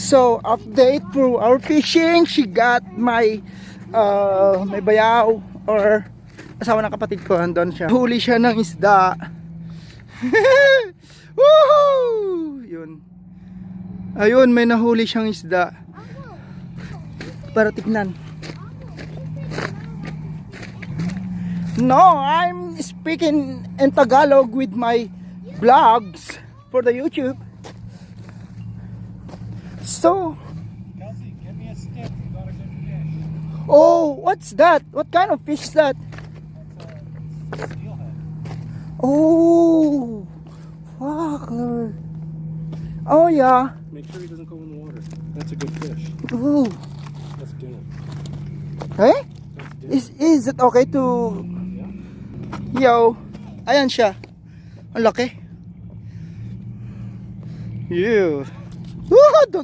So, update for our fishing. She got my may bayaw or asawa ng kapatid ko. Andun siya. Huli siya ng isda. Woohoo! Yun. Ayun, may nahuli siyang isda. Para tignan. No, I'm speaking in Tagalog with my vlogs for the YouTube. So, Kelsey, give me a stick. You got a good fish. oh, what's that? What kind of fish is that? That's a steelhead. Oh, fuck. Oh, yeah. Make sure he doesn't go in the water. That's a good fish. Ooh. That's dinner. Hey? That's dinner. Is it okay to... Yeah. Yo. Ayan siya. Ang laki. Ew. Woo!